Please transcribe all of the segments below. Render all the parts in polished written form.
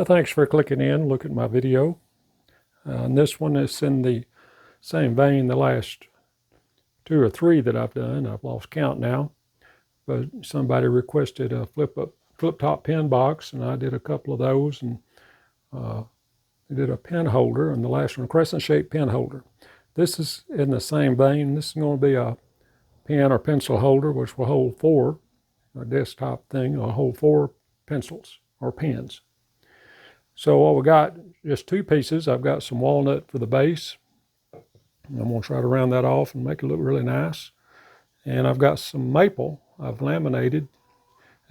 Thanks for clicking in, look at my video. And this one is in the same vein the last 2 or 3 that I've done. I've lost count now, but somebody requested a flip top pen box, and I did a couple of those, and I did a pen holder, and the last one, a crescent shaped pen holder. This is in the same vein. This is going to be a pen or pencil holder, which will hold 4, a desktop thing, will hold 4 pencils or pens. So what we got, just 2 pieces. I've got some walnut for the base. I'm going to try to round that off and make it look really nice. And I've got some maple I've laminated.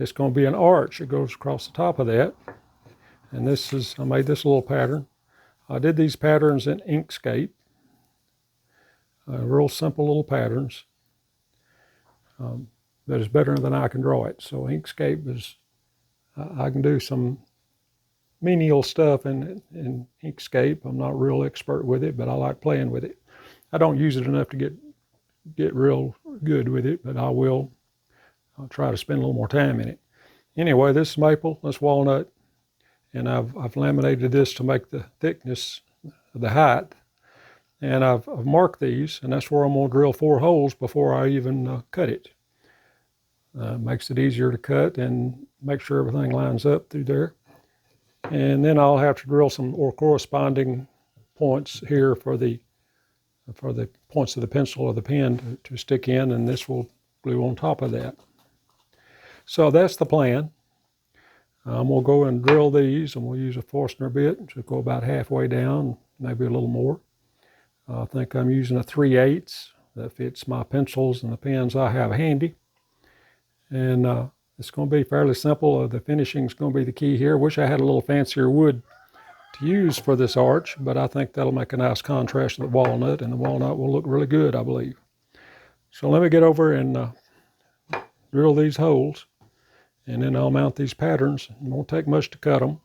It's going to be an arch that goes across the top of that. And this is, I made this little pattern. I did these patterns in Inkscape. Real simple little patterns. That is better than I can draw it. So Inkscape is, I can do some menial stuff in Inkscape. I'm not real expert with it, but I like playing with it. I don't use it enough to get real good with it, but I'll try to spend a little more time in it. Anyway, this is maple, this walnut, and I've laminated this to make the thickness, the height, and I've marked these, and that's where I'm going to drill 4 holes before I even cut it. Makes it easier to cut and make sure everything lines up through there. And then I'll have to drill some corresponding points here for the points of the pencil or the pen to stick in, and this will glue on top of that. So that's the plan. I'm going to go and drill these, and we'll use a Forstner bit to go about halfway down, maybe a little more. I think I'm using a 3/8 that fits my pencils and the pens I have handy. And it's going to be fairly simple. The finishing is going to be the key here. Wish I had a little fancier wood to use for this arch, but I think that'll make a nice contrast to the walnut, and the walnut will look really good, I believe. So let me get over and drill these holes, and then I'll mount these patterns. It won't take much to cut them.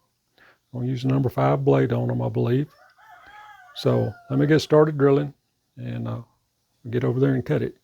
I'll use a number 5 blade on them, I believe. So let me get started drilling, and get over there and cut it.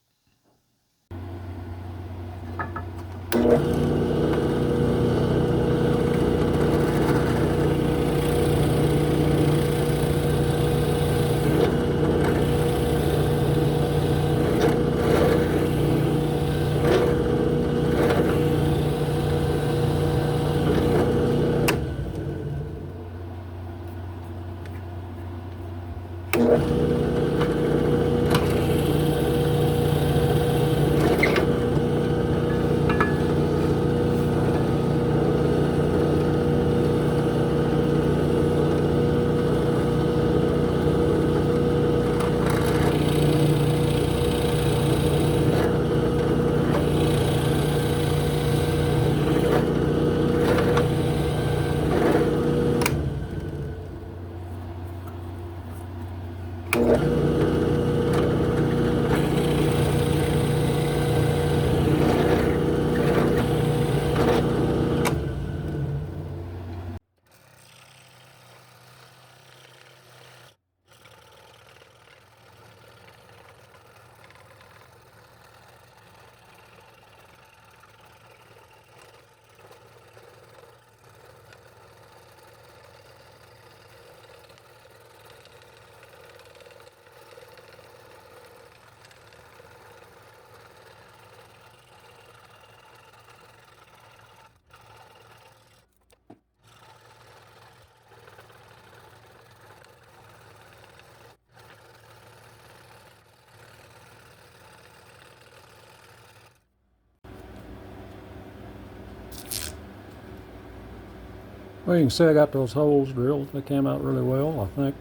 Well, you can see I got those holes drilled. They came out really well, I think.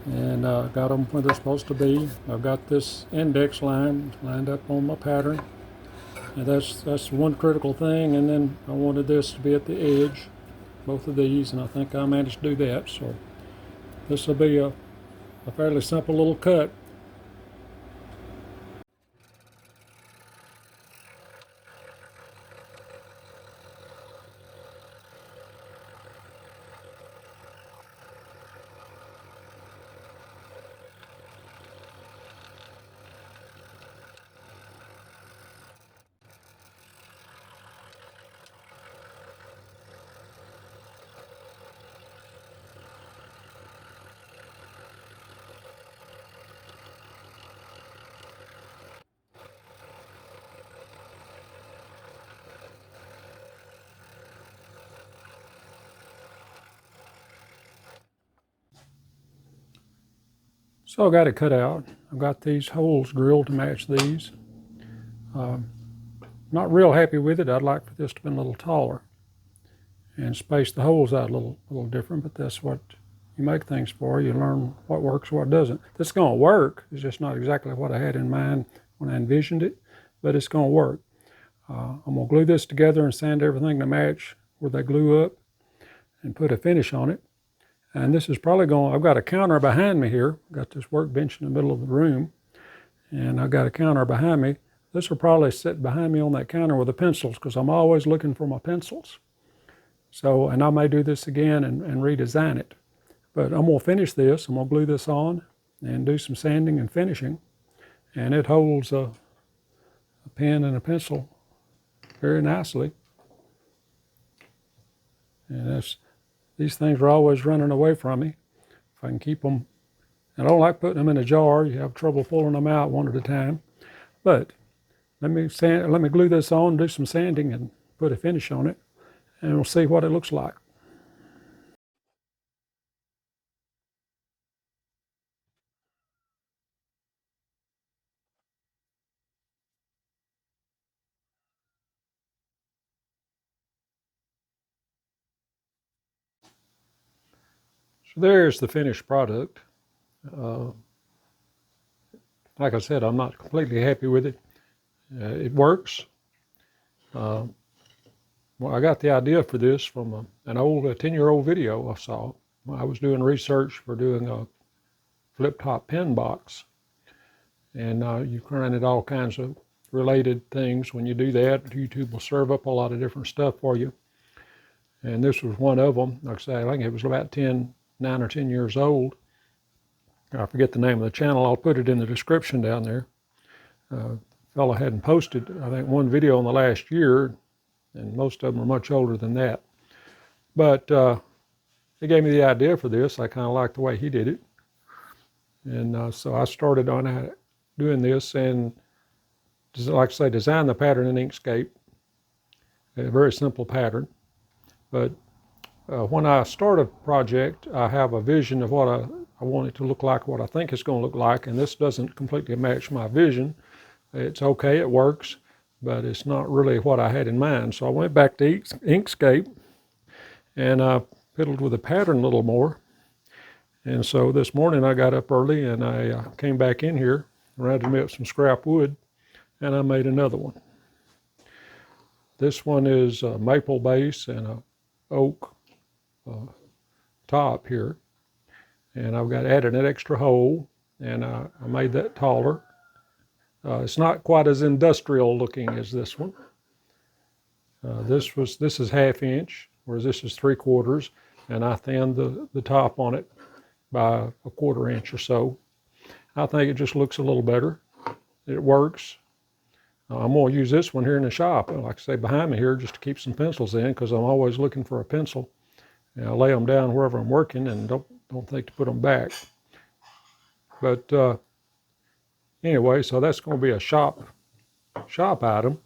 And got them where they're supposed to be. I've got this index line lined up on my pattern. And that's one critical thing. And then I wanted this to be at the edge, both of these, and I think I managed to do that. So this will be a fairly simple little cut. So I got it cut out. I've got these holes drilled to match these. Not real happy with it. I'd like for this to be a little taller and space the holes out a little different, but that's what you make things for. You learn what works, what doesn't. This is going to work. It's just not exactly what I had in mind when I envisioned it, but it's going to work. I'm going to glue this together and sand everything to match where they glue up and put a finish on it. And this is probably I've got a counter behind me here. I've got this workbench in the middle of the room, and I've got a counter behind me. This will probably sit behind me on that counter with the pencils, because I'm always looking for my pencils. So, and I may do this again and redesign it. But I'm going to finish this. I'm going to glue this on and do some sanding and finishing. And it holds a pen and a pencil very nicely. And these things are always running away from me. If I can keep them, I don't like putting them in a jar. You have trouble pulling them out one at a time. But let me glue this on, do some sanding, and put a finish on it, and we'll see what it looks like. So there's the finished product. Like I said, I'm not completely happy with it. It works. Well, I got the idea for this from an old 10-year-old video I saw. I was doing research for doing a flip-top pen box. And you can run it all kinds of related things. When you do that, YouTube will serve up a lot of different stuff for you. And this was one of them. Like I say, I think it was about 9 or 10 years old. I forget the name of the channel. I'll put it in the description down there. The fellow hadn't posted, I think, one video in the last year, and most of them are much older than that. But he gave me the idea for this. I kind of liked the way he did it. And so I started on doing this, and like I say, design the pattern in Inkscape. A very simple pattern. But when I start a project, I have a vision of what I want it to look like, what I think it's going to look like, and this doesn't completely match my vision. It's okay, it works, but it's not really what I had in mind. So I went back to Inkscape, and I fiddled with the pattern a little more. And so this morning I got up early, and I came back in here, rounded me up some scrap wood, and I made another one. This one is a maple base and a oak top here. And I've got added an extra hole, and I made that taller. It's not quite as industrial looking as this one. This is 1/2 inch, whereas this is 3/4, and I thinned the top on it by 1/4 inch or so. I think it just looks a little better. It works. I'm going to use this one here in the shop, like I say, behind me here, just to keep some pencils in, because I'm always looking for a pencil. And I lay them down wherever I'm working, and don't think to put them back. But anyway, so that's going to be a shop item,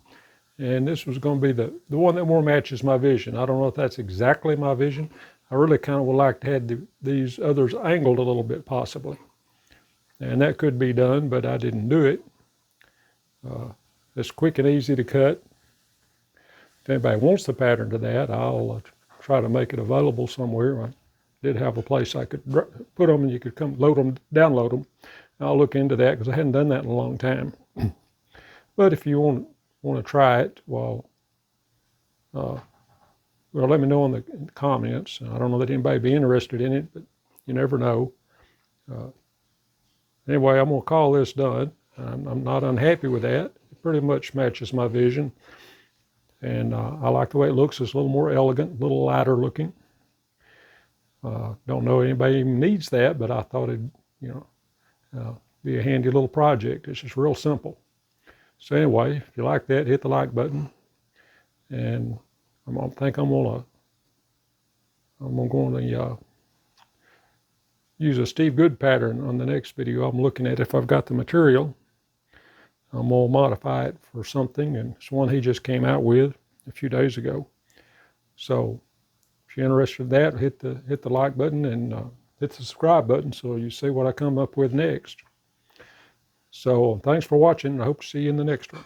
and this was going to be the one that more matches my vision. I don't know if that's exactly my vision. I really kind of would like to have these others angled a little bit, possibly. And that could be done, but I didn't do it. It's quick and easy to cut. If anybody wants the pattern to that, I'll try to make it available somewhere. I did have a place I could put them, and you could come download them. I'll look into that, because I hadn't done that in a long time. But if you want to try it, well, let me know in the comments. I don't know that anybody would be interested in it, but you never know. Anyway, I'm going to call this done. I'm not unhappy with that. It pretty much matches my vision. And I like the way it looks. It's a little more elegant, a little lighter looking. Don't know anybody even needs that, but I thought it'd, be a handy little project. It's just real simple. So anyway, if you like that, hit the like button. And I'm going to use a Steve Good pattern on the next video. I'm looking at if I've got the material. I'm going to modify it for something, and it's one he just came out with a few days ago. So if you're interested in that, hit the like button, and hit the subscribe button so you see what I come up with next. So thanks for watching. I hope to see you in the next one.